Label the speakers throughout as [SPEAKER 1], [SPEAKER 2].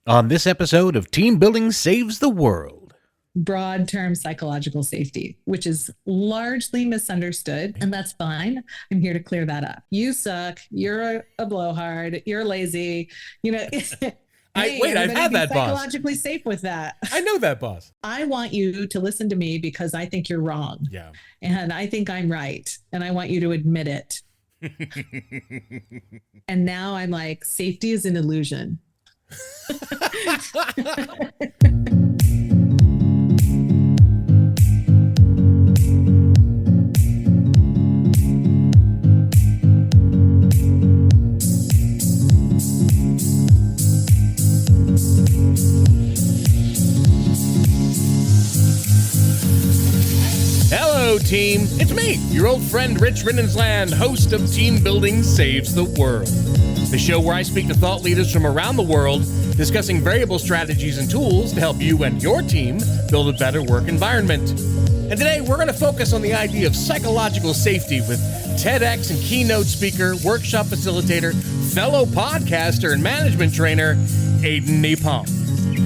[SPEAKER 1] On this episode of Team Building Saves the World.
[SPEAKER 2] Broad term psychological safety, which is largely misunderstood, and that's fine. I'm here to clear that up. You suck. You're a blowhard. You're lazy.
[SPEAKER 1] I've had that, boss.
[SPEAKER 2] Psychologically safe with that.
[SPEAKER 1] I know that, boss.
[SPEAKER 2] I want you to listen to me because I think you're wrong.
[SPEAKER 1] Yeah.
[SPEAKER 2] And I think I'm right. And I want you to admit it. And now I'm like, safety is an illusion.
[SPEAKER 1] Hello, team. It's me, your old friend Rich Rinnensland, host of Team Building Saves the World, the show where I speak to thought leaders from around the world, discussing variable strategies and tools to help you and your team build a better work environment. And today, we're going to focus on the idea of psychological safety with TEDx and keynote speaker, workshop facilitator, fellow podcaster, and management trainer, Aden Nepom.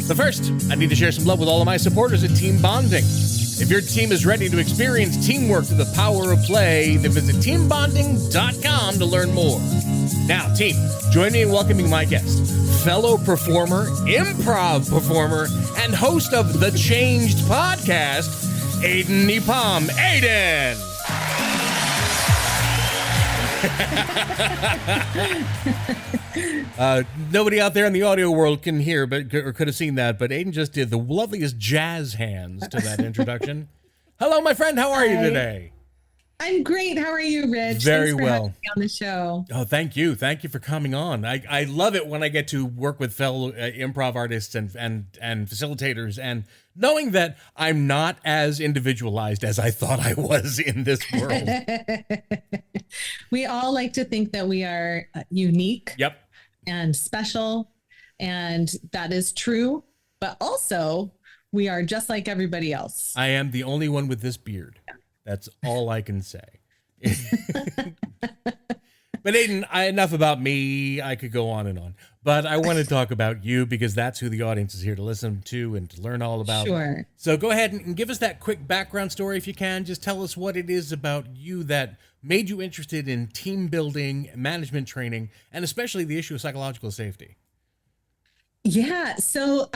[SPEAKER 1] But first, I need to share some love with all of my supporters at Team Bonding. If your team is ready to experience teamwork through the power of play, then visit teambonding.com to learn more. Now, team, join me in welcoming my guest, fellow performer, improv performer, and host of the Changed podcast, Aden Nepom. Aden! Nobody out there in the audio world can hear, or could have seen that, but Aden just did the loveliest jazz hands to that introduction. Hello, my friend. How are you today?
[SPEAKER 2] I'm great. How are you, Rich?
[SPEAKER 1] Very
[SPEAKER 2] Thanks for
[SPEAKER 1] well.
[SPEAKER 2] having me on the show.
[SPEAKER 1] Oh, thank you. Thank you for coming on. I love it when I get to work with fellow improv artists and facilitators, and knowing that I'm not as individualized as I thought I was in this world.
[SPEAKER 2] We all like to think that we are unique.
[SPEAKER 1] Yep.
[SPEAKER 2] And special, and that is true, but also we are just like everybody else.
[SPEAKER 1] I am the only one with this beard. That's all I can say. But Aden, enough about me. I could go on and on, but I want to talk about you because that's who the audience is here to listen to and to learn all about.
[SPEAKER 2] Sure.
[SPEAKER 1] So go ahead and give us that quick background story if you can. Just tell us what it is about you that made you interested in team building, management training, and especially the issue of psychological safety.
[SPEAKER 2] Yeah. So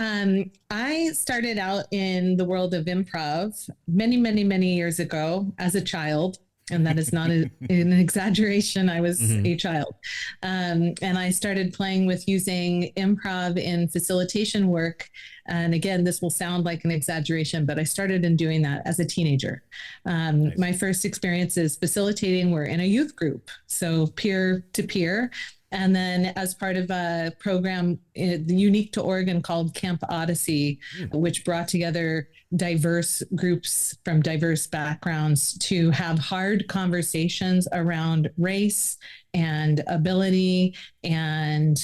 [SPEAKER 2] I started out in the world of improv many, many, many years ago as a child. And that is not an exaggeration. I was a child. And I started playing with using improv in facilitation work. And again, this will sound like an exaggeration, but I started in doing that as a teenager. Nice. My first experiences facilitating were in a youth group, so peer to peer. And then as part of a program unique to Oregon called Camp Odyssey, which brought together diverse groups from diverse backgrounds to have hard conversations around race and ability and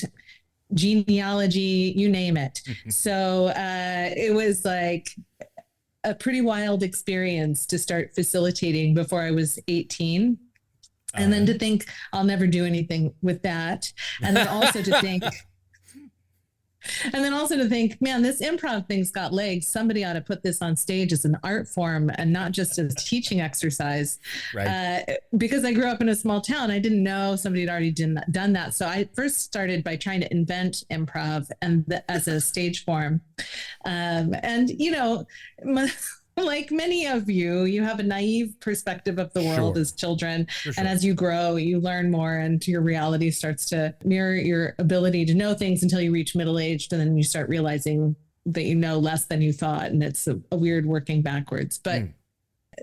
[SPEAKER 2] genealogy, you name it. So it was like a pretty wild experience to start facilitating before I was 18. And then to think I'll never do anything with that. And then also to think, man, this improv thing's got legs. Somebody ought to put this on stage as an art form and not just as a teaching exercise. Right. Because I grew up in a small town, I didn't know somebody had already done that. So I first started by trying to invent improv as a stage form. Like many of you have a naive perspective of the world as children. Sure. And as you grow, you learn more and your reality starts to mirror your ability to know things until you reach middle-aged. And then you start realizing that you know less than you thought. And it's a weird working backwards. But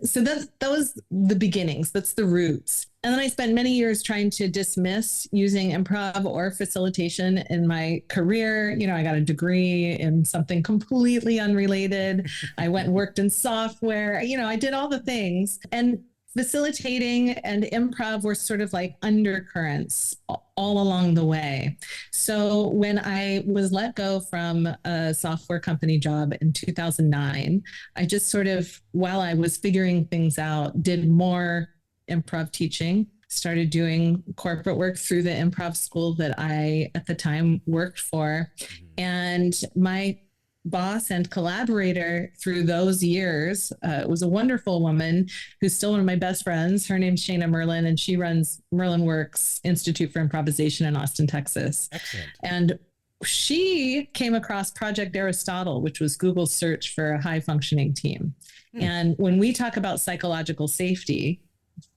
[SPEAKER 2] so that was the beginnings. That's the roots. And then I spent many years trying to dismiss using improv or facilitation in my career. I got a degree in something completely unrelated. I went and worked in software. I did all the things. And facilitating and improv were sort of like undercurrents all along the way. So when I was let go from a software company job in 2009, I just sort of, while I was figuring things out, did more improv teaching started doing corporate work through the improv school that I at the time worked for. And my boss and collaborator through those years was a wonderful woman who's still one of my best friends. Her name's Shana Merlin, and she runs Merlin Works Institute for Improvisation in Austin, Texas.
[SPEAKER 1] Excellent.
[SPEAKER 2] And she came across Project Aristotle, which was Google's search for a high functioning team. And when we talk about psychological safety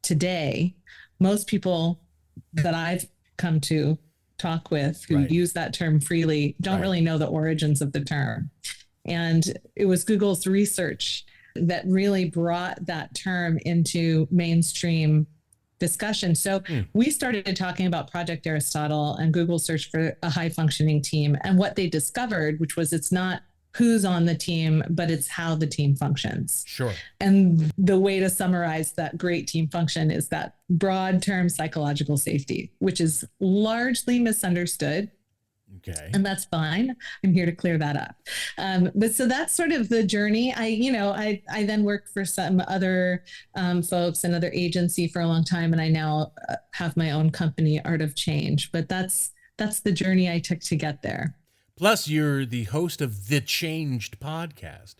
[SPEAKER 2] today, most people that I've come to talk with who use that term freely don't really know the origins of the term. And it was Google's research that really brought that term into mainstream discussion. So we started talking about Project Aristotle and Google's search for a high functioning team. And what they discovered, which was it's not who's on the team, but it's how the team functions.
[SPEAKER 1] Sure.
[SPEAKER 2] And the way to summarize that great team function is that broad term psychological safety, which is largely misunderstood.
[SPEAKER 1] Okay.
[SPEAKER 2] And that's fine. I'm here to clear that up. But so that's sort of the journey. I then worked for some other folks, another agency for a long time. And I now have my own company, Art of Change. But that's the journey I took to get there.
[SPEAKER 1] Plus, you're the host of the Changed podcast.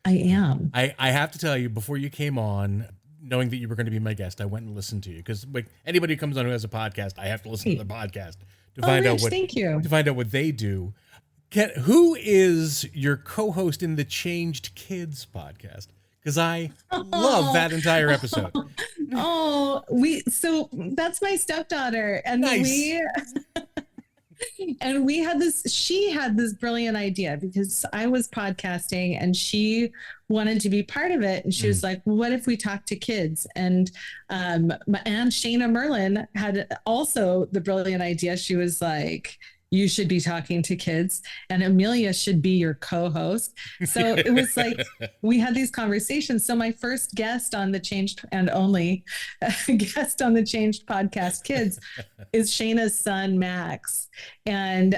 [SPEAKER 2] I am.
[SPEAKER 1] I have to tell you, before you came on, knowing that you were going to be my guest, I went and listened to you because like anybody who comes on who has a podcast, I have to listen to the podcast to find out what.
[SPEAKER 2] Thank you.
[SPEAKER 1] To find out what they do. Who is your co-host in the Changed Kids podcast? Because I love that entire episode.
[SPEAKER 2] So that's my stepdaughter, and
[SPEAKER 1] nice.
[SPEAKER 2] she had this brilliant idea because I was podcasting and she wanted to be part of it. And she was like, well, what if we talk to kids? And my aunt Shana Merlin had also the brilliant idea. She was like, you should be talking to kids and Amelia should be your co-host. So it was like, we had these conversations. So my first guest on the Changed and only guest on the Changed podcast Kids is Shana's son, Max. And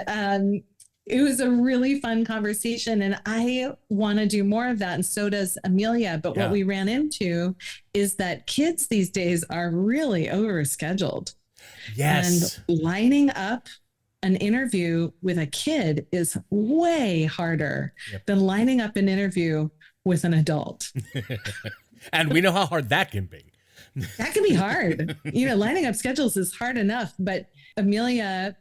[SPEAKER 2] it was a really fun conversation and I want to do more of that. And so does Amelia. But what we ran into is that kids these days are really overscheduled.
[SPEAKER 1] Yes.
[SPEAKER 2] And lining up an interview with a kid is way harder than lining up an interview with an adult.
[SPEAKER 1] And we know how hard that can be.
[SPEAKER 2] That can be hard. Lining up schedules is hard enough, but Amelia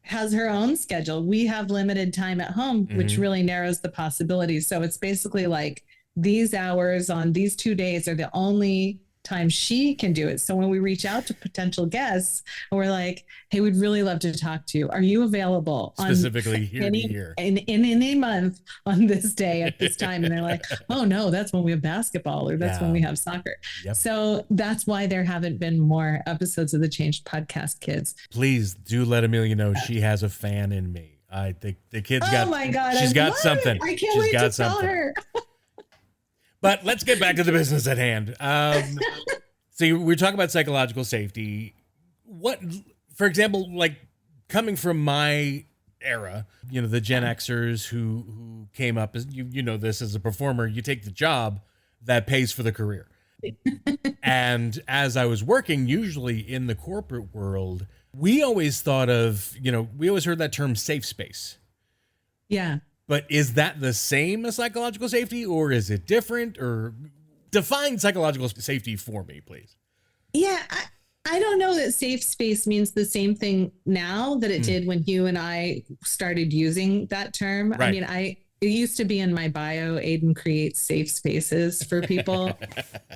[SPEAKER 2] has her own schedule. We have limited time at home, which really narrows the possibilities. So it's basically like these hours on these 2 days are the only time she can do it. So when we reach out to potential guests, we're like, hey, we'd really love to talk to you. Are you available
[SPEAKER 1] specifically here
[SPEAKER 2] in any month on this day at this time? And they're like, oh no, that's when we have basketball or that's when we have soccer. Yep. So that's why there haven't been more episodes of the Changed podcast Kids.
[SPEAKER 1] Please do let Amelia know she has a fan in me. I think the kid's got,
[SPEAKER 2] oh my God,
[SPEAKER 1] she's got something.
[SPEAKER 2] I can't wait to tell her.
[SPEAKER 1] But let's get back to the business at hand. So we're talking about psychological safety. What, for example, like coming from my era, the Gen Xers who came up as, this as a performer, you take the job that pays for the career. And as I was working, usually in the corporate world, we always thought of, we always heard that term safe space.
[SPEAKER 2] Yeah.
[SPEAKER 1] But is that the same as psychological safety or is it different? Or define psychological safety for me, please.
[SPEAKER 2] Yeah, I don't know that safe space means the same thing now that it did when you and I started using that term. Right. I mean, it used to be in my bio, Aden creates safe spaces for people.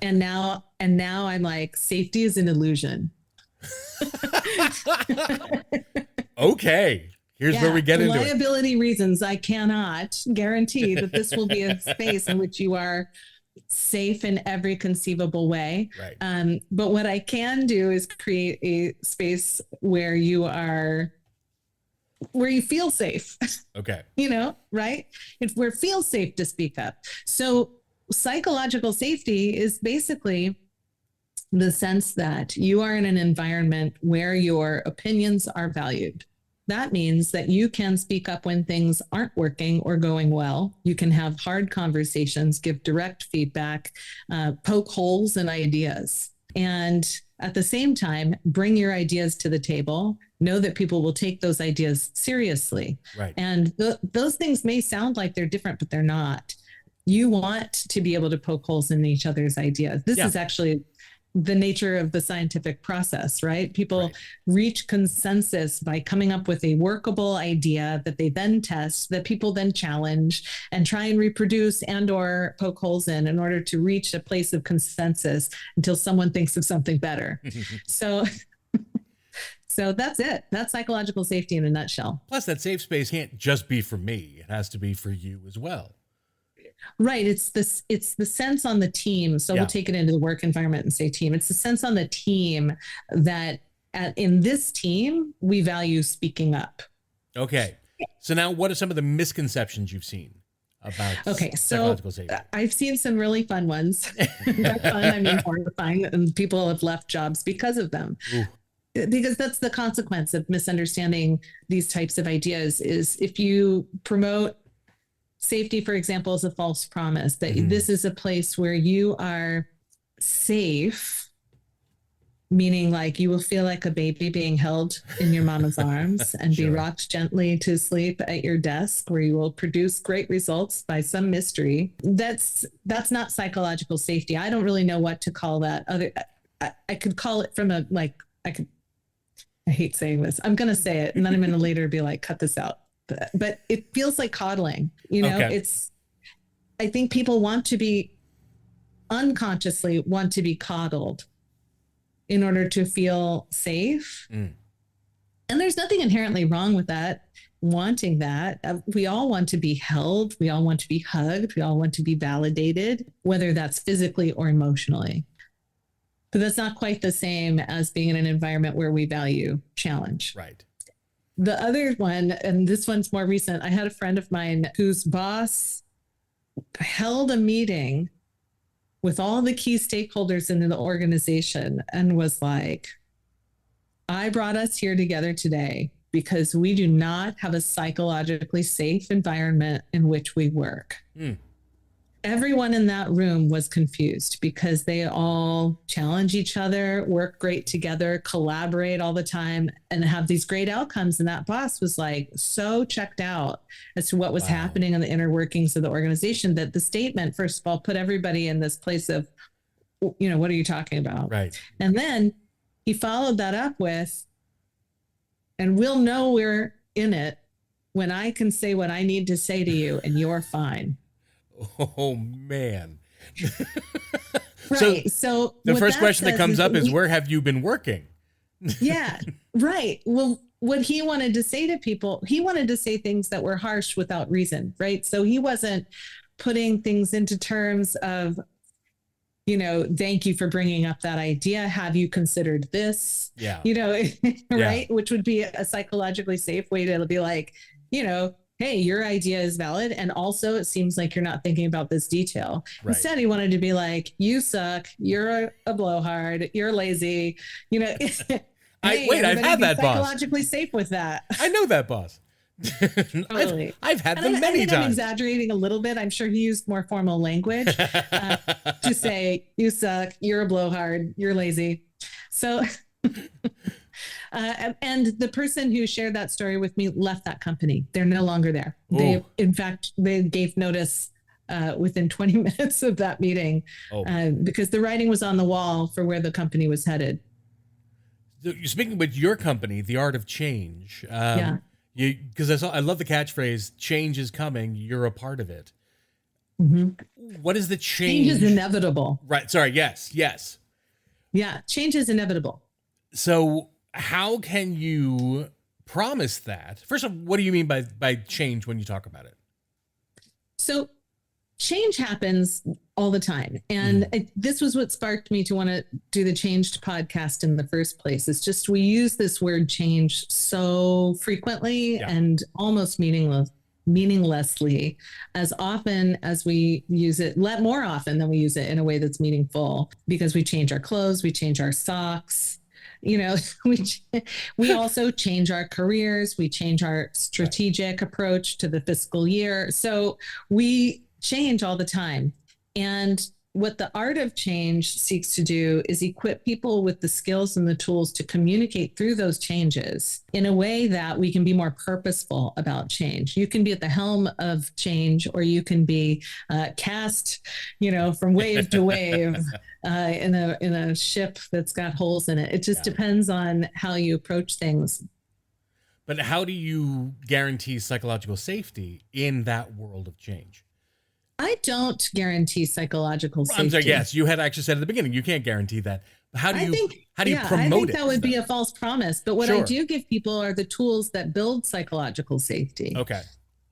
[SPEAKER 2] and now I'm like, safety is an illusion.
[SPEAKER 1] Okay. Here's where we get into it.
[SPEAKER 2] Liability reasons, I cannot guarantee that this will be a space in which you are safe in every conceivable way.
[SPEAKER 1] Right.
[SPEAKER 2] But what I can do is create a space where you feel safe.
[SPEAKER 1] Okay.
[SPEAKER 2] Right? It's where it feels safe to speak up. So psychological safety is basically the sense that you are in an environment where your opinions are valued. That means that you can speak up when things aren't working or going well. You can have hard conversations, give direct feedback, poke holes in ideas. And at the same time, bring your ideas to the table. Know that people will take those ideas seriously.
[SPEAKER 1] Right.
[SPEAKER 2] And those things may sound like they're different, but they're not. You want to be able to poke holes in each other's ideas. This is actually the nature of the scientific process, right? People reach consensus by coming up with a workable idea that they then test, that people then challenge and try and reproduce and or poke holes in order to reach a place of consensus until someone thinks of something better. So that's it. That's psychological safety in a nutshell.
[SPEAKER 1] Plus, that safe space can't just be for me. It has to be for you as well.
[SPEAKER 2] Right. It's the sense on the team. So we'll take it into the work environment and say team. It's the sense on the team that in this team, we value speaking up.
[SPEAKER 1] Okay. So now what are some of the misconceptions you've seen about psychological safety?
[SPEAKER 2] I've seen some really fun ones. By fun, I mean horrifying, and people have left jobs because of them. Ooh. Because that's the consequence of misunderstanding these types of ideas is if you promote safety, for example, is a false promise that this is a place where you are safe, meaning like you will feel like a baby being held in your mama's arms and be rocked gently to sleep at your desk where you will produce great results by some mystery. That's not psychological safety. I don't really know what to call that. I could call it from I hate saying this. I'm going to say it and then I'm going to later be like, cut this out. But it feels like coddling, I think people unconsciously want to be coddled in order to feel safe. And there's nothing inherently wrong with that, wanting that. We all want to be held. We all want to be hugged. We all want to be validated, whether that's physically or emotionally. But that's not quite the same as being in an environment where we value challenge.
[SPEAKER 1] Right.
[SPEAKER 2] The other one, and this one's more recent, I had a friend of mine whose boss held a meeting with all the key stakeholders in the organization and was like, I brought us here together today because we do not have a psychologically safe environment in which we work. Everyone in that room was confused because they all challenge each other, work great together, collaborate all the time, and have these great outcomes. And that boss was like so checked out as to what was happening in the inner workings of the organization that the statement, first of all, put everybody in this place of, what are you talking about?
[SPEAKER 1] Right.
[SPEAKER 2] And then he followed that up with, and we'll know we're in it when I can say what I need to say to you and you're fine.
[SPEAKER 1] Oh, man.
[SPEAKER 2] Right. So
[SPEAKER 1] the first question that comes up is, where have you been working?
[SPEAKER 2] Yeah, right. Well, what he wanted to say to people, he wanted to say things that were harsh without reason, right? So he wasn't putting things into terms of, thank you for bringing up that idea. Have you considered this?
[SPEAKER 1] Yeah.
[SPEAKER 2] Right? Which would be a psychologically safe way to be like, hey, your idea is valid. And also it seems like you're not thinking about this detail. Right. Instead, he wanted to be like, you suck. You're a blowhard. You're lazy.
[SPEAKER 1] I've had that boss.
[SPEAKER 2] Psychologically safe with that.
[SPEAKER 1] I know that boss.
[SPEAKER 2] Totally.
[SPEAKER 1] I've had them many times.
[SPEAKER 2] I'm exaggerating a little bit. I'm sure he used more formal language to say, you suck. You're a blowhard. You're lazy. So... and the person who shared that story with me left that company. They're no longer there. They gave notice within 20 minutes of that meeting because the writing was on the wall for where the company was headed.
[SPEAKER 1] So you're speaking with your company, The Art of Change. Because I love the catchphrase, change is coming. You're a part of it. Mm-hmm. What is the change?
[SPEAKER 2] Change is inevitable.
[SPEAKER 1] Right. Sorry. Yes.
[SPEAKER 2] Yeah. Change is inevitable.
[SPEAKER 1] So how can you promise that? First of all, what do you mean by change when you talk about it?
[SPEAKER 2] So change happens all the time. And this was what sparked me to want to do the Changed podcast in the first place. It's just, we use this word change so frequently and almost meaninglessly as often as we use it, more often than we use it in a way that's meaningful, because we change our clothes, we change our socks. We also change our careers. We change our strategic approach to the fiscal year. So we change all the time. And what the art of change seeks to do is equip people with the skills and the tools to communicate through those changes in a way that we can be more purposeful about change. You can be at the helm of change, or you can be cast, from wave to wave in a ship that's got holes in it. It just depends on how you approach things.
[SPEAKER 1] But how do you guarantee psychological safety in that world of change?
[SPEAKER 2] I don't guarantee psychological safety.
[SPEAKER 1] I'm sorry, yes, you had actually said at the beginning you can't guarantee that. How do you promote it?
[SPEAKER 2] I think that would be a false promise. But what I do give people are the tools that build psychological safety.
[SPEAKER 1] Okay.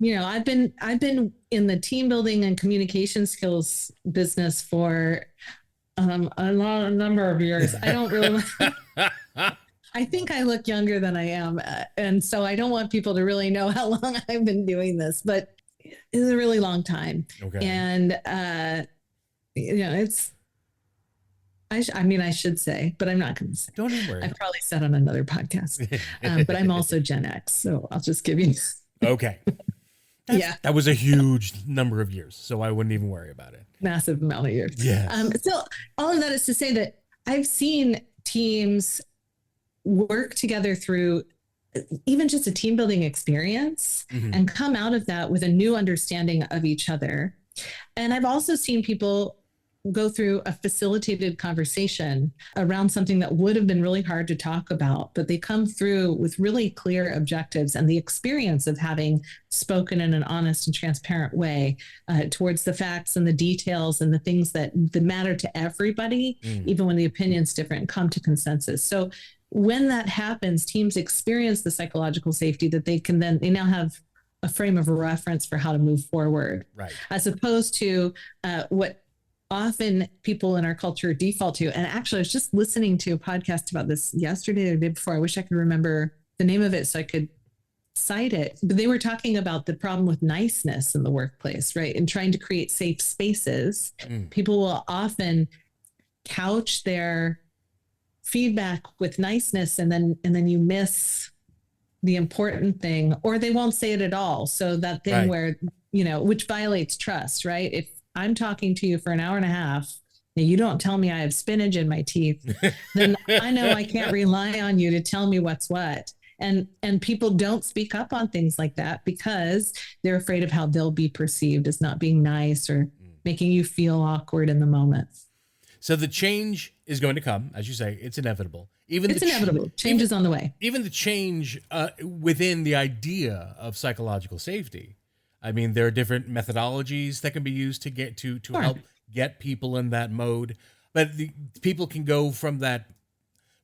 [SPEAKER 2] I've been in the team building and communication skills business for a number of years. I don't really. I think I look younger than I am, and so I don't want people to really know how long I've been doing this, but it's a really long time.
[SPEAKER 1] Okay.
[SPEAKER 2] And, it's, I should say, but I'm not going to say.
[SPEAKER 1] Don't even worry.
[SPEAKER 2] I've probably said on another podcast, but I'm also Gen X, so I'll just give you.
[SPEAKER 1] Okay. That was a huge number of years, so I wouldn't even worry about it.
[SPEAKER 2] Massive amount of years.
[SPEAKER 1] Yeah.
[SPEAKER 2] So all of that is to say that I've seen teams work together through even just a team building experience and come out of that with a new understanding of each other. And I've also seen people go through a facilitated conversation around something that would have been really hard to talk about, but they come through with really clear objectives and the experience of having spoken in an honest and transparent way towards the facts and the details and the things that matter to everybody, even when the opinion's different, come to consensus. So when that happens, teams experience the psychological safety that they now have a frame of reference for how to move forward.
[SPEAKER 1] Right.
[SPEAKER 2] As opposed to what often people in our culture default to. And actually, I was just listening to a podcast about this yesterday or the day before. I wish I could remember the name of it so I could cite it. But they were talking about the problem with niceness in the workplace, right? And trying to create safe spaces. People will often couch their feedback with niceness, and then you miss the important thing, or they won't say it at all. So that thing where, which violates trust, right? If I'm talking to you for an hour and a half and you don't tell me I have spinach in my teeth, then I know I can't rely on you to tell me what's what. And people don't speak up on things like that because they're afraid of how they'll be perceived as not being nice or making you feel awkward in the moment.
[SPEAKER 1] So the change is going to come, as you say, it's inevitable.
[SPEAKER 2] It's inevitable. Change is on the way.
[SPEAKER 1] Even the change within the idea of psychological safety. I mean, there are different methodologies that can be used to get to help get people in that mode. But people can go from that.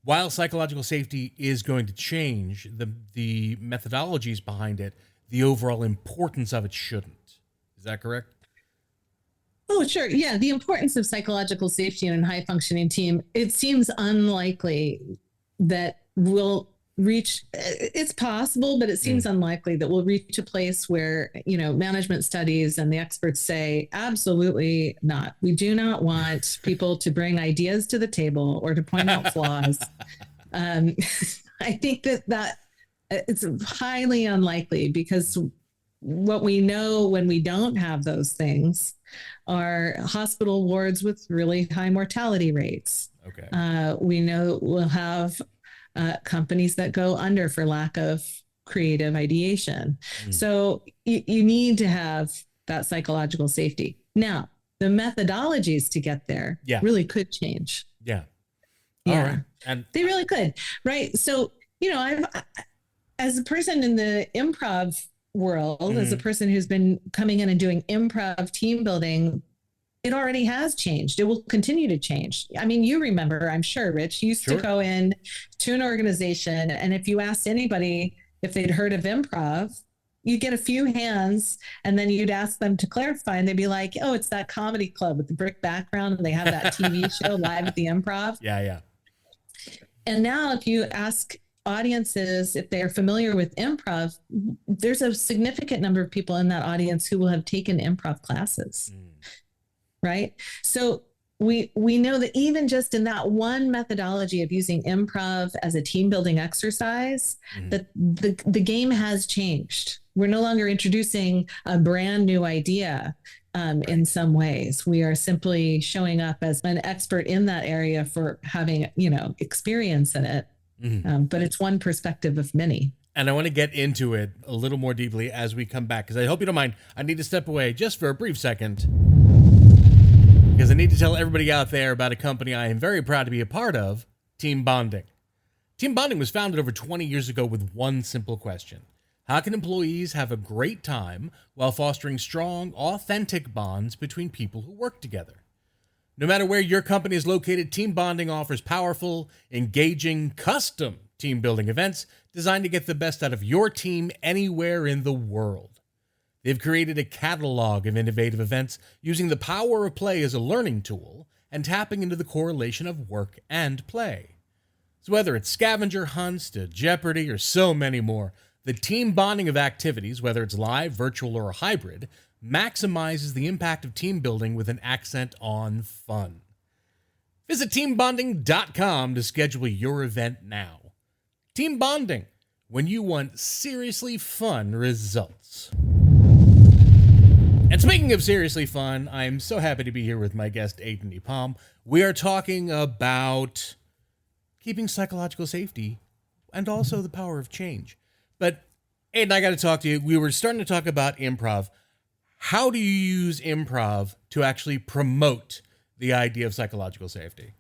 [SPEAKER 1] While psychological safety is going to change, the methodologies behind it, the overall importance of it shouldn't. Is that correct?
[SPEAKER 2] Oh, sure. Yeah. The importance of psychological safety in a high functioning team, it seems unlikely that we'll reach, it's possible, but it seems unlikely that we'll reach a place where, management studies and the experts say, absolutely not. We do not want people to bring ideas to the table or to point out flaws. I think that it's highly unlikely, because what we know when we don't have those things are hospital wards with really high mortality rates.
[SPEAKER 1] Okay.
[SPEAKER 2] We know we'll have companies that go under for lack of creative ideation. So you need to have that psychological safety. Now, the methodologies to get there really could change.
[SPEAKER 1] Yeah.
[SPEAKER 2] Yeah.
[SPEAKER 1] All right. And
[SPEAKER 2] they really could. Right. So, I've, as a person in the improv world, as a person who's been coming in and doing improv team building, it already has changed. It will continue to change. I mean, you remember, I'm sure, Rich, you used to go in to an organization, and if you asked anybody if they'd heard of improv, you'd get a few hands, and then you'd ask them to clarify, and they'd be like, oh, it's that comedy club with the brick background, and they have that TV show Live at the Improv.
[SPEAKER 1] Yeah.
[SPEAKER 2] And now if you ask audiences if they're familiar with improv, there's a significant number of people in that audience who will have taken improv classes. Right. So we know that even just in that one methodology of using improv as a team building exercise, that the game has changed. We're no longer introducing a brand new idea. in some ways. We are simply showing up as an expert in that area for having, experience in it. But it's one perspective of many.
[SPEAKER 1] And I want to get into it a little more deeply as we come back, because I hope you don't mind. I need to step away just for a brief second, because I need to tell everybody out there about a company I am very proud to be a part of, Team Bonding. Team Bonding was founded over 20 years ago with one simple question. How can employees have a great time while fostering strong, authentic bonds between people who work together? No matter where your company is located, Team Bonding offers powerful, engaging, custom team building events designed to get the best out of your team anywhere in the world. They've created a catalog of innovative events using the power of play as a learning tool and tapping into the correlation of work and play. So whether it's scavenger hunts to Jeopardy or so many more, the team bonding of activities, whether it's live, virtual, or hybrid, maximizes the impact of team building with an accent on fun. Visit teambonding.com to schedule your event now. Team Bonding, when you want seriously fun results. And speaking of seriously fun, I'm so happy to be here with my guest, Aden Nepom. We are talking about keeping psychological safety and also the power of change. But, Aden, I got to talk to you. We were starting to talk about improv. How do you use improv to actually promote the idea of psychological safety?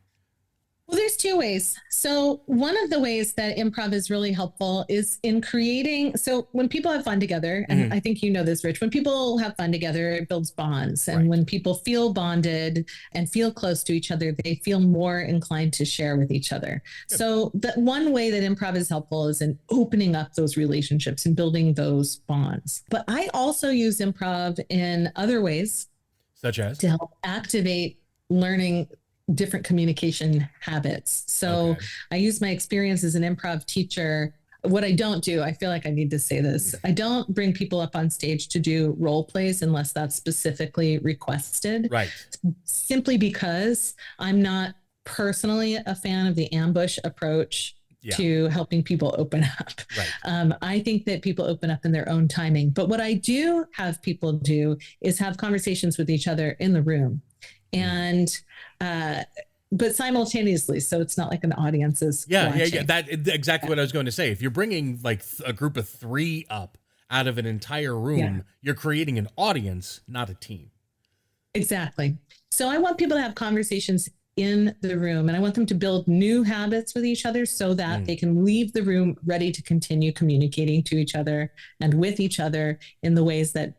[SPEAKER 2] Well, there's two ways. So one of the ways that improv is really helpful is in creating. So when people have fun together, and I think you know this, Rich, when people have fun together, it builds bonds. And when people feel bonded and feel close to each other, they feel more inclined to share with each other. Good. So the one way that improv is helpful is in opening up those relationships and building those bonds. But I also use improv in other ways,
[SPEAKER 1] such as
[SPEAKER 2] to help activate learning different communication habits. So I use my experience as an improv teacher. What I don't do, I feel like I need to say this, I don't bring people up on stage to do role plays unless that's specifically requested. Right. Simply because I'm not personally a fan of the ambush approach to helping people open up. Right. I think that people open up in their own timing. But what I do have people do is have conversations with each other in the room. And but simultaneously, so it's not like an audience is watching.
[SPEAKER 1] That exactly what I was going to say. If you're bringing like a group of 3 up out of an entire room, you're creating an audience, not a team.
[SPEAKER 2] Exactly. So I want people to have conversations in the room, and I want them to build new habits with each other so that they can leave the room ready to continue communicating to each other and with each other in the ways that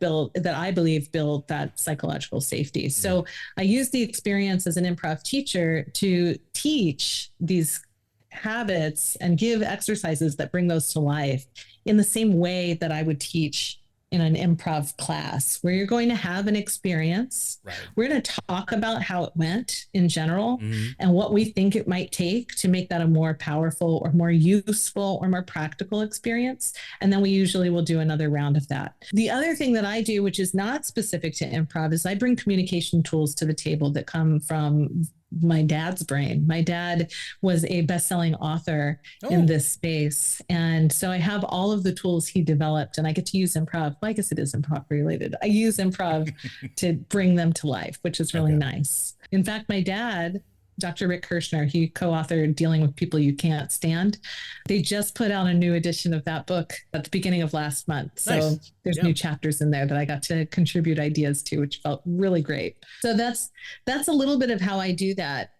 [SPEAKER 2] I believe build that psychological safety. So I use the experience as an improv teacher to teach these habits and give exercises that bring those to life in the same way that I would teach in an improv class, where you're going to have an experience. Right. We're going to talk about how it went in general and what we think it might take to make that a more powerful or more useful or more practical experience. And then we usually will do another round of that. The other thing that I do, which is not specific to improv, is I bring communication tools to the table that come from my dad's brain. My dad was a best-selling author in this space. And so I have all of the tools he developed, and I get to use improv. Well, I guess it is improv related. I use improv to bring them to life, which is really nice. In fact, my dad, Dr. Rick Kirshner, he co-authored Dealing with People You Can't Stand. They just put out a new edition of that book at the beginning of last month. So there's new chapters in there that I got to contribute ideas to, which felt really great. So that's a little bit of how I do that.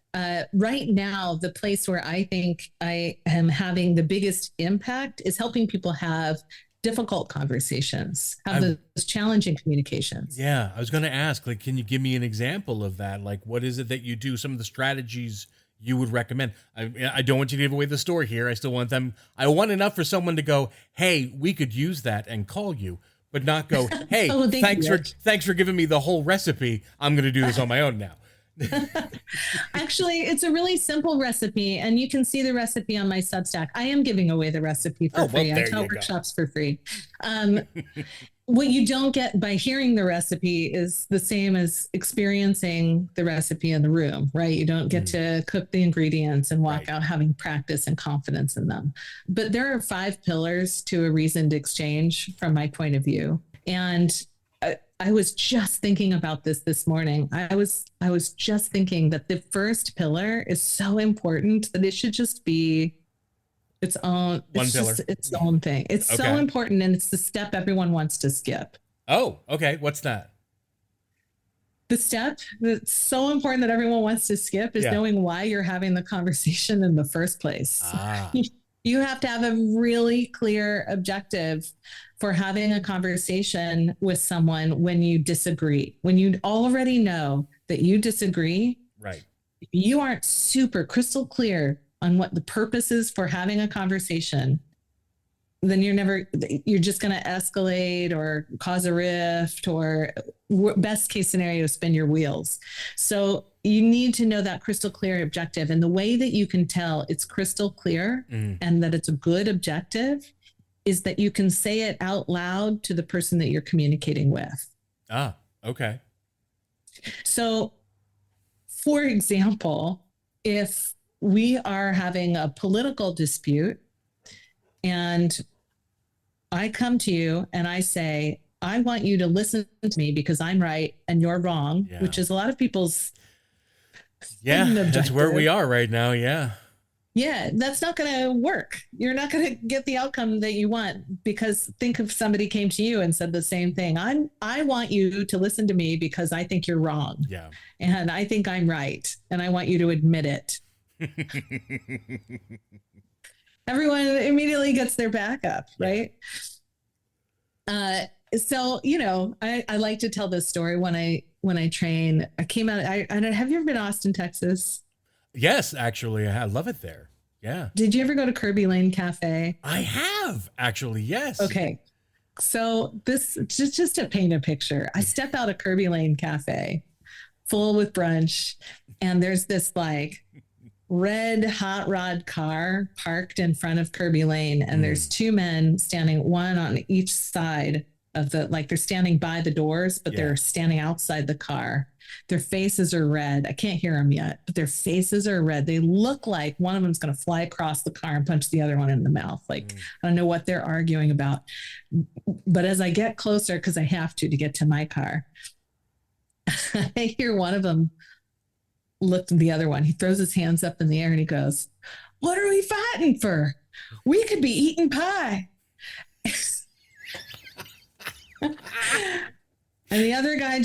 [SPEAKER 2] Right now, the place where I think I am having the biggest impact is helping people have difficult conversations, have those challenging communications.
[SPEAKER 1] Yeah, I was going to ask, like, can you give me an example of that? Like, what is it that you do? Some of the strategies you would recommend. I don't want you to give away the story here. I still want them. I want enough for someone to go, hey, we could use that and call you, but not go, hey, thanks for giving me the whole recipe. I'm going to do this on my own now.
[SPEAKER 2] Actually, it's a really simple recipe, and you can see the recipe on my Substack. I am giving away the recipe for free. I tell workshops for free. What you don't get by hearing the recipe is the same as experiencing the recipe in the room, right? You don't get to cook the ingredients and walk out having practice and confidence in them. But there are 5 pillars to a reasoned exchange from my point of view. And I was just thinking about this morning. I was just thinking that the first pillar is so important that it should just be its own.
[SPEAKER 1] One
[SPEAKER 2] It's
[SPEAKER 1] pillar.
[SPEAKER 2] just its own thing. It's so
[SPEAKER 1] Okay.
[SPEAKER 2] important, and it's the step everyone wants to skip.
[SPEAKER 1] Oh, okay. What's that?
[SPEAKER 2] The step that's so important that everyone wants to skip is
[SPEAKER 1] Yeah.
[SPEAKER 2] knowing why you're having the conversation in the first place.
[SPEAKER 1] Ah.
[SPEAKER 2] You have to have a really clear objective for having a conversation with someone when you disagree. When you already know that you disagree,
[SPEAKER 1] Right.
[SPEAKER 2] you aren't super crystal clear on what the purpose is for having a conversation, then you're just going to escalate or cause a rift, or best case scenario, spin your wheels. So you need to know that crystal clear objective. And the way that you can tell it's crystal clear and that it's a good objective is that you can say it out loud to the person that you're communicating with.
[SPEAKER 1] Ah, okay.
[SPEAKER 2] So, for example, if we are having a political dispute and I come to you and I say, I want you to listen to me because I'm right and you're wrong, which is a lot of people's.
[SPEAKER 1] Yeah, that's where we are right now. Yeah.
[SPEAKER 2] Yeah, that's not going to work. You're not going to get the outcome that you want, because think if somebody came to you and said the same thing. I want you to listen to me because I think you're wrong.
[SPEAKER 1] Yeah. And
[SPEAKER 2] I think I'm right. And I want you to admit it. Everyone immediately gets their back up, right? So, I like to tell this story when I train. I came out, have you ever been to Austin, Texas?
[SPEAKER 1] Yes, actually, I love it there. Yeah.
[SPEAKER 2] Did you ever go to Kirby Lane Cafe?
[SPEAKER 1] I have, actually, yes.
[SPEAKER 2] Okay. So this, just to paint a picture, I step out of Kirby Lane Cafe full with brunch, and there's this like red hot rod car parked in front of Kirby Lane, and there's two men standing, one on each side of they're standing by the doors, but they're standing outside the car. Their faces are red. I can't hear them yet, but their faces are red. They look like one of them's going to fly across the car and punch the other one in the mouth. Like, I don't know what they're arguing about. But as I get closer, because I have to get to my car, I hear one of them look at the other one. He throws his hands up in the air and he goes, "What are we fighting for? We could be eating pie." And the other guy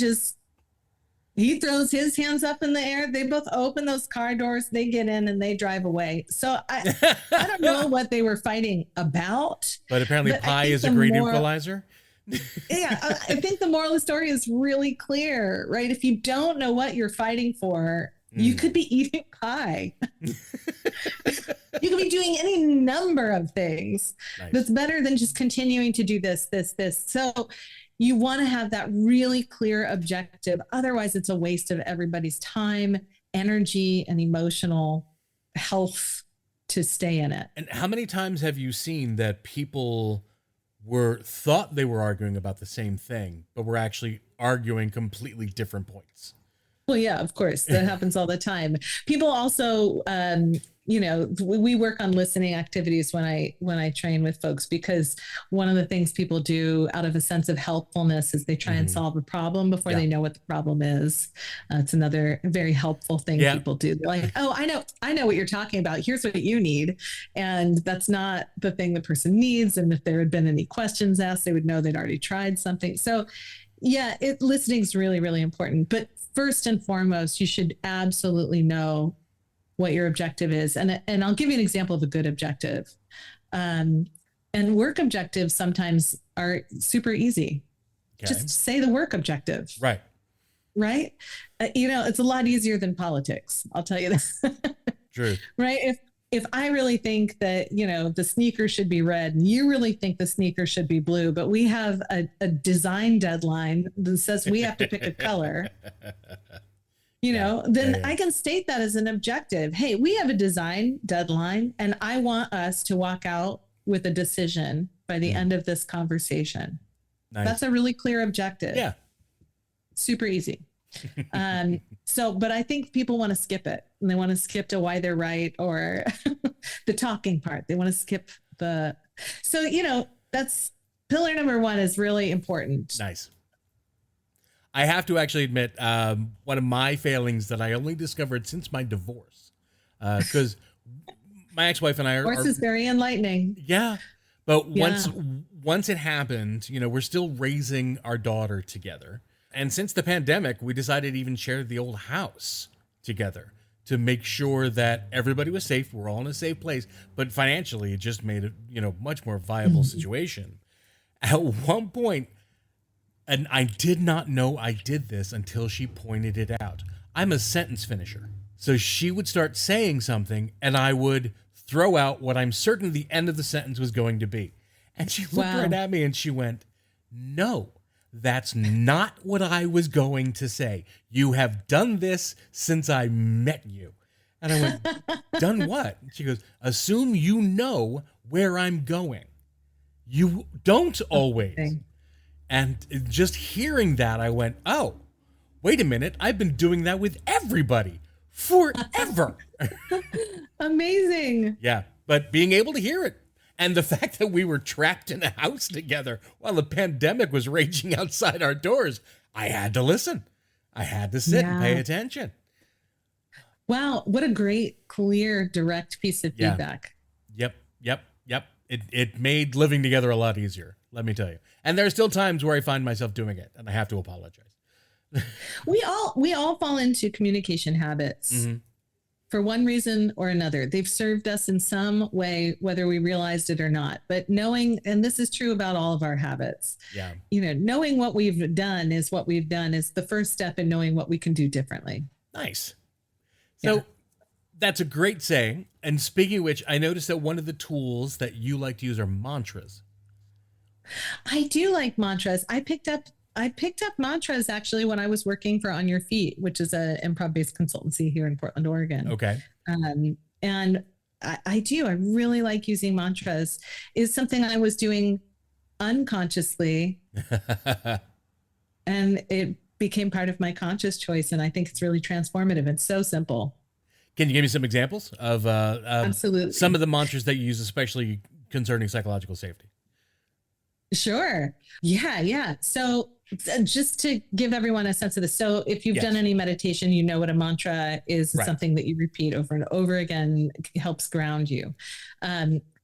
[SPEAKER 2] he throws his hands up in the air. They both open those car doors. They get in and they drive away. So I don't know what they were fighting about.
[SPEAKER 1] But apparently pie is a great equalizer.
[SPEAKER 2] Yeah, I think the moral of the story is really clear, right? If you don't know what you're fighting for, you could be eating pie. You could be doing any number of things that's better than just continuing to do this. So you want to have that really clear objective. Otherwise, it's a waste of everybody's time, energy, and emotional health to stay in it.
[SPEAKER 1] And how many times have you seen that people thought they were arguing about the same thing, but were actually arguing completely different points?
[SPEAKER 2] Well, yeah, of course. That happens all the time. People also, we work on listening activities when I train with folks, because one of the things people do out of a sense of helpfulness is they try and solve a problem before they know what the problem is. It's another very helpful thing people do. They're like, "Oh, I know what you're talking about. Here's what you need." And that's not the thing the person needs. And if there had been any questions asked, they would know they'd already tried something. So yeah, listening is really, really important. But first and foremost, you should absolutely know what your objective is. And I'll give you an example of a good objective. And work objectives sometimes are super easy. Okay. Just say the work objective.
[SPEAKER 1] Right.
[SPEAKER 2] Right. It's a lot easier than politics. I'll tell you that.
[SPEAKER 1] True.
[SPEAKER 2] Right. If I really think that, the sneaker should be red and you really think the sneaker should be blue, but we have a design deadline that says we have to pick a color, then I can state that as an objective. Hey, we have a design deadline and I want us to walk out with a decision by the end of this conversation. Nice. That's a really clear objective.
[SPEAKER 1] Yeah.
[SPEAKER 2] Super easy. But I think people want to skip it, and they want to skip to why they're right, or the talking part. They want to skip that's pillar number one is really important.
[SPEAKER 1] Nice. I have to actually admit, one of my failings that I only discovered since my divorce, because my ex-wife and I
[SPEAKER 2] Horse is very enlightening.
[SPEAKER 1] yeah, but
[SPEAKER 2] Yeah.
[SPEAKER 1] once it happened, we're still raising our daughter together. And since the pandemic, we decided to even share the old house together to make sure that everybody was safe. We're all in a safe place, but financially it just made it, much more viable situation. At one point, and I did not know I did this until she pointed it out. I'm a sentence finisher. So she would start saying something and I would throw out what I'm certain the end of the sentence was going to be. And she looked right at me and she went, "No, that's not what I was going to say. You have done this since I met you." And I went, "Done what?" She goes, "Assume you know where I'm going. You don't always." And just hearing that, I went, "Oh, wait a minute. I've been doing that with everybody forever."
[SPEAKER 2] Amazing.
[SPEAKER 1] Yeah. But being able to hear it, and the fact that we were trapped in a house together while the pandemic was raging outside our doors, I had to listen. I had to sit and pay attention.
[SPEAKER 2] Wow. What a great, clear, direct piece of feedback.
[SPEAKER 1] Yep. It made living together a lot easier, let me tell you. And there are still times where I find myself doing it, and I have to apologize.
[SPEAKER 2] We all fall into communication habits for one reason or another. They've served us in some way, whether we realized it or not. But knowing, and this is true about all of our habits, knowing what we've done is the first step in knowing what we can do differently.
[SPEAKER 1] Nice. So that's a great saying. And speaking of which, I noticed that one of the tools that you like to use are mantras.
[SPEAKER 2] I do like mantras. I picked up mantras actually when I was working for On Your Feet, which is a improv-based consultancy here in Portland, Oregon.
[SPEAKER 1] Okay.
[SPEAKER 2] And I really like using mantras. It's something I was doing unconsciously and it became part of my conscious choice. And I think it's really transformative. It's so simple.
[SPEAKER 1] Can you give me some examples of
[SPEAKER 2] Absolutely.
[SPEAKER 1] some of the mantras that you use, especially concerning psychological safety?
[SPEAKER 2] Sure. Yeah. So just to give everyone a sense of this. So if you've done any meditation, you know what a mantra is. It's something that you repeat over and over again. It helps ground you.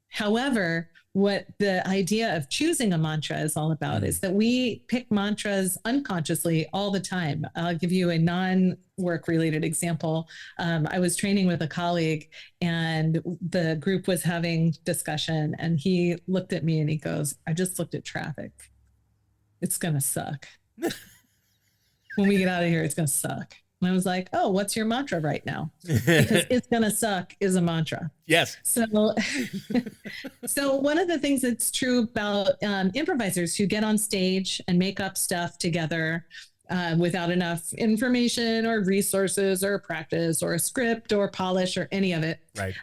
[SPEAKER 2] However, what the idea of choosing a mantra is all about is that we pick mantras unconsciously all the time. I'll give you a non-work related example. I was training with a colleague and the group was having discussion and he looked at me and he goes, "I just looked at traffic. It's going to suck. When we get out of here, it's going to suck." And I was like, "Oh, what's your mantra right now?" Because "it's going to suck" is a mantra.
[SPEAKER 1] Yes.
[SPEAKER 2] So one of the things that's true about improvisers who get on stage and make up stuff together without enough information or resources or practice or a script or polish or any of it.
[SPEAKER 1] Right.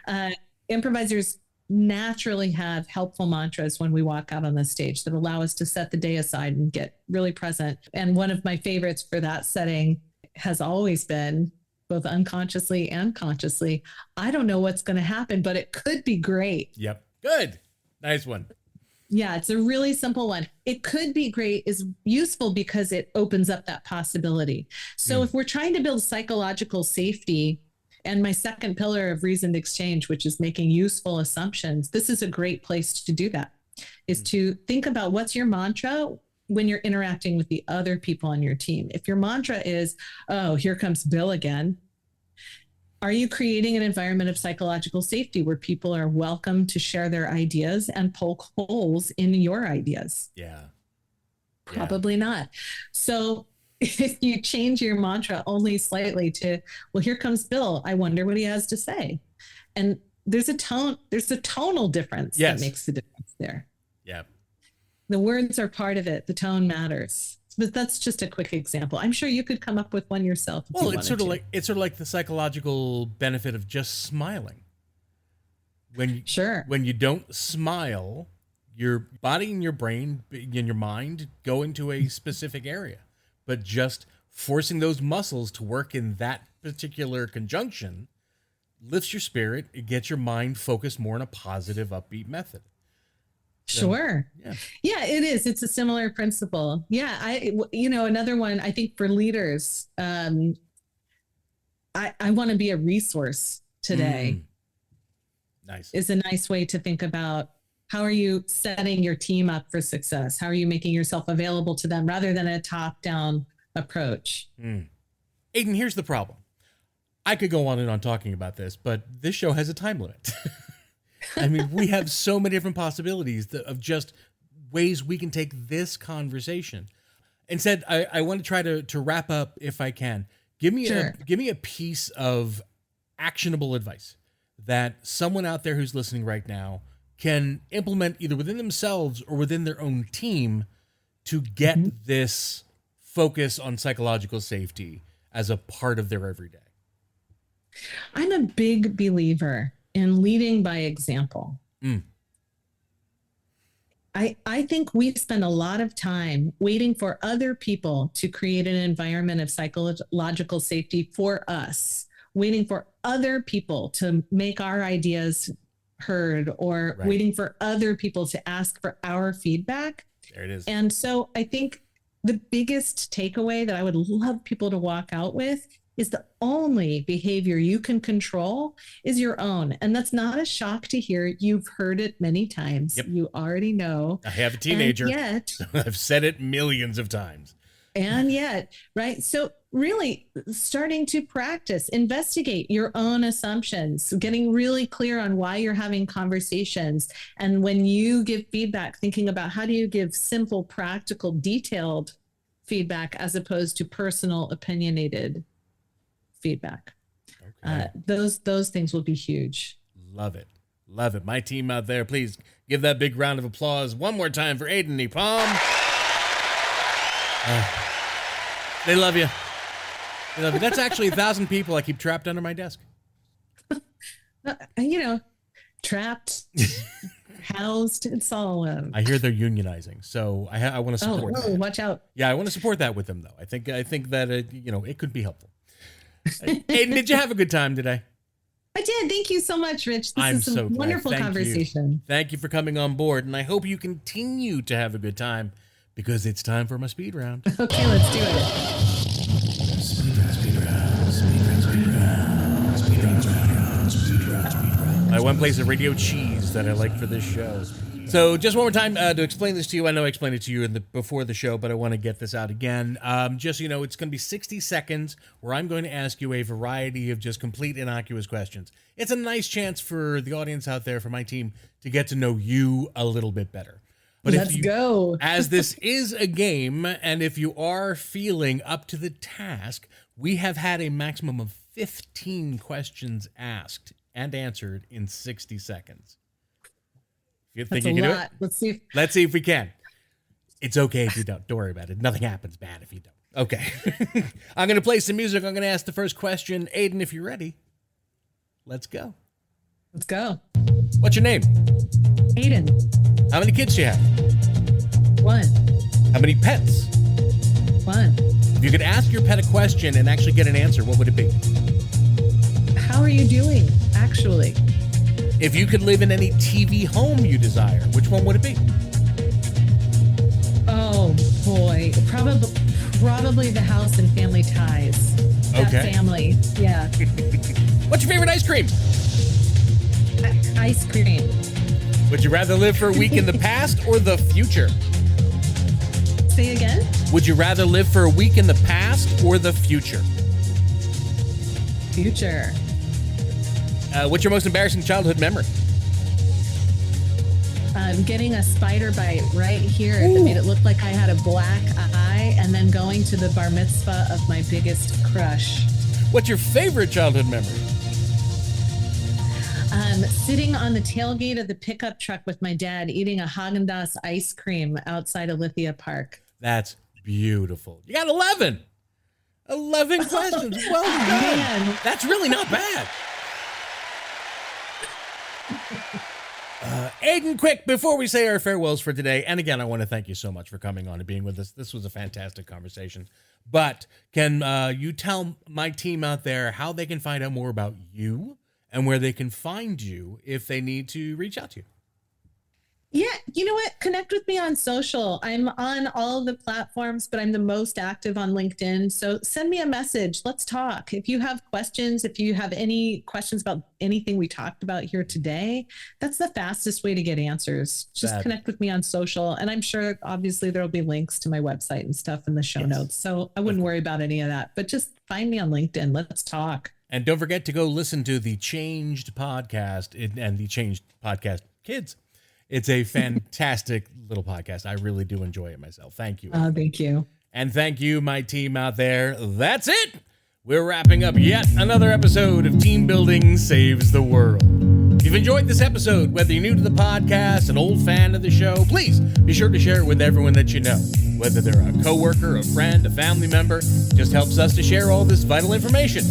[SPEAKER 2] Improvisers naturally have helpful mantras when we walk out on the stage that allow us to set the day aside and get really present. And one of my favorites for that setting has always been, both unconsciously and consciously, "I don't know what's going to happen, but it could be great."
[SPEAKER 1] Yep. Good. Nice one.
[SPEAKER 2] Yeah, it's a really simple one. "It could be great" is useful because it opens up that possibility. So if we're trying to build psychological safety, and my second pillar of reasoned exchange, which is making useful assumptions, this is a great place to do that, is to think about what's your mantra when you're interacting with the other people on your team. If your mantra is, "Oh, here comes Bill again," are you creating an environment of psychological safety where people are welcome to share their ideas and poke holes in your ideas?
[SPEAKER 1] Yeah.
[SPEAKER 2] Probably not. So if you change your mantra only slightly to, "Well, here comes Bill. I wonder what he has to say." And there's a tonal difference that makes the difference there.
[SPEAKER 1] Yeah.
[SPEAKER 2] The words are part of it. The tone matters. But that's just a quick example. I'm sure you could come up with one yourself.
[SPEAKER 1] Well, it's sort of like the psychological benefit of just smiling. When you don't smile, your body and your brain and your mind go into a specific area. But just forcing those muscles to work in that particular conjunction lifts your spirit. It gets your mind focused more in a positive, upbeat method.
[SPEAKER 2] Sure.
[SPEAKER 1] Yeah.
[SPEAKER 2] Yeah, it is. It's a similar principle. Yeah. Another one, I think for leaders, I want to be a resource today
[SPEAKER 1] Nice.
[SPEAKER 2] is a nice way to think about how are you setting your team up for success? How are you making yourself available to them rather than a top down approach?
[SPEAKER 1] Aden, here's the problem. I could go on and on talking about this, but this show has a time limit. I mean, we have so many different possibilities of just ways we can take this conversation. Instead, I want to try to wrap up if I can. Give me a piece of actionable advice that someone out there who's listening right now can implement either within themselves or within their own team to get this focus on psychological safety as a part of their everyday.
[SPEAKER 2] I'm a big believer in leading by example. I think we spend a lot of time waiting for other people to create an environment of psychological safety for us, waiting for other people to make our ideas heard, or waiting for other people to ask for our feedback.
[SPEAKER 1] There it is.
[SPEAKER 2] And so I think the biggest takeaway that I would love people to walk out with is the only behavior you can control is your own. And that's not a shock to hear. You've heard it many times.
[SPEAKER 1] Yep.
[SPEAKER 2] You already know.
[SPEAKER 1] I have a teenager.
[SPEAKER 2] And yet,
[SPEAKER 1] so I've said it millions of times.
[SPEAKER 2] And yet, right? So really starting to practice, investigate your own assumptions, getting really clear on why you're having conversations. And when you give feedback, thinking about how do you give simple, practical, detailed feedback as opposed to personal, opinionated feedback. Okay. Those things will be huge.
[SPEAKER 1] Love it. Love it. My team out there, please give that big round of applause one more time for Aden Nepom. They love you. They love you. That's actually 1,000 people I keep trapped under my desk.
[SPEAKER 2] Trapped, housed, it's all.
[SPEAKER 1] I hear they're unionizing, so I want to support that.
[SPEAKER 2] Watch out.
[SPEAKER 1] Yeah, I want to support that with them, though. I think that it could be helpful. Aden, did you have a good time today?
[SPEAKER 2] I did. Thank you so much, Rich. This is a wonderful conversation.
[SPEAKER 1] Thank you for coming on board, and I hope you continue to have a good time because it's time for my speed round.
[SPEAKER 2] Okay, let's do it.
[SPEAKER 1] My one place of radio cheese that I like for this show. So just one more time to explain this to you. I know I explained it to you before the show, but I want to get this out again. Just so you know, it's going to be 60 seconds where I'm going to ask you a variety of just complete innocuous questions. It's a nice chance for the audience out there, for my team, to get to know you a little bit better. But
[SPEAKER 2] let's go.
[SPEAKER 1] As this is a game, and if you are feeling up to the task, we have had a maximum of 15 questions asked and answered in 60 seconds. You think you can do it? Let's see if we can. It's okay if you don't. Don't worry about it. Nothing happens bad if you don't. Okay. I'm going to play some music. I'm going to ask the first question. Aden, if you're ready, let's go.
[SPEAKER 2] Let's go.
[SPEAKER 1] What's your name?
[SPEAKER 2] Aden.
[SPEAKER 1] How many kids do you have?
[SPEAKER 2] 1.
[SPEAKER 1] How many pets?
[SPEAKER 2] 1.
[SPEAKER 1] If you could ask your pet a question and actually get an answer, what would it be?
[SPEAKER 2] How are you doing, actually?
[SPEAKER 1] If you could live in any TV home you desire, which one would it be?
[SPEAKER 2] Oh, boy. Probably the House and Family Ties. That family. Yeah.
[SPEAKER 1] What's your favorite ice cream?
[SPEAKER 2] Ice cream.
[SPEAKER 1] Would you rather live for a week in the past or the future?
[SPEAKER 2] Say again?
[SPEAKER 1] Would you rather live for a week in the past or the future?
[SPEAKER 2] Future.
[SPEAKER 1] What's your most embarrassing childhood memory?
[SPEAKER 2] Getting a spider bite right here that made it look like I had a black eye, and then going to the bar mitzvah of my biggest crush.
[SPEAKER 1] What's your favorite childhood memory?
[SPEAKER 2] Sitting on the tailgate of the pickup truck with my dad, eating a Haagen-Dazs ice cream outside of Lithia Park.
[SPEAKER 1] That's beautiful. You got 11. 11 questions. Well done. Man. That's really not bad. Aden, quick, before we say our farewells for today, and again, I want to thank you so much for coming on and being with us. This was a fantastic conversation. But can you tell my team out there how they can find out more about you and where they can find you if they need to reach out to you?
[SPEAKER 2] Yeah, You know what? Connect with me on social. I'm on all the platforms, but I'm the most active on LinkedIn. So send me a message. Let's talk. If you have questions, if you have any questions about anything we talked about here today, that's the fastest way to get answers. Just connect with me on social. And I'm sure, obviously, there'll be links to my website and stuff in the show notes. So I wouldn't worry about any of that, but just find me on LinkedIn. Let's talk.
[SPEAKER 1] And don't forget to go listen to the Changed podcast and the Changed podcast Kids. It's a fantastic little podcast. I really do enjoy it myself. Thank you.
[SPEAKER 2] Thank you.
[SPEAKER 1] And thank you, my team out there. That's it. We're wrapping up yet another episode of Team Building Saves the World. If you've enjoyed this episode, whether you're new to the podcast, an old fan of the show, please be sure to share it with everyone that you know. Whether they're a coworker, a friend, a family member, it just helps us to share all this vital information.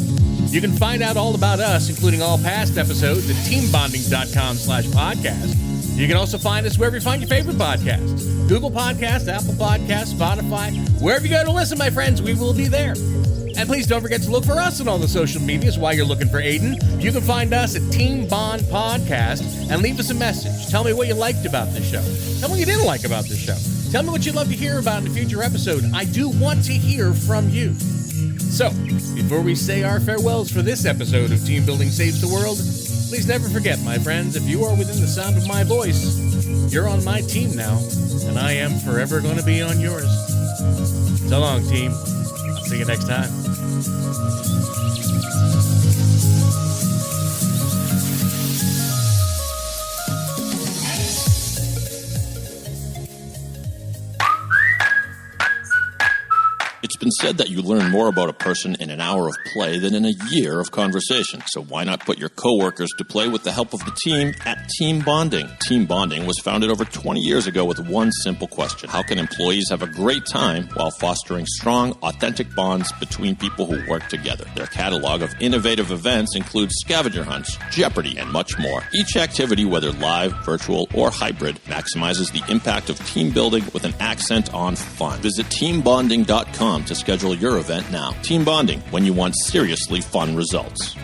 [SPEAKER 1] You can find out all about us, including all past episodes, at teambonding.com/podcast. You can also find us wherever you find your favorite podcasts. Google Podcasts, Apple Podcasts, Spotify, wherever you go to listen, my friends, we will be there. And please don't forget to look for us on all the social medias while you're looking for Aden. You can find us at Team Bond Podcast and leave us a message. Tell me what you liked about this show. Tell me what you didn't like about this show. Tell me what you'd love to hear about in a future episode. I do want to hear from you. So, before we say our farewells for this episode of Team Building Saves the World, please never forget, my friends, if you are within the sound of my voice, you're on my team now, and I am forever going to be on yours. So long, team. I'll see you next time.
[SPEAKER 3] It's been said that you learn more about a person in an hour of play than in a year of conversation. So why not put your coworkers to play with the help of the team at Team Bonding? Team Bonding was founded over 20 years ago with one simple question. How can employees have a great time while fostering strong, authentic bonds between people who work together? Their catalog of innovative events includes scavenger hunts, Jeopardy, and much more. Each activity, whether live, virtual, or hybrid, maximizes the impact of team building with an accent on fun. Visit teambonding.com to schedule your event now. Team Bonding, when you want seriously fun results.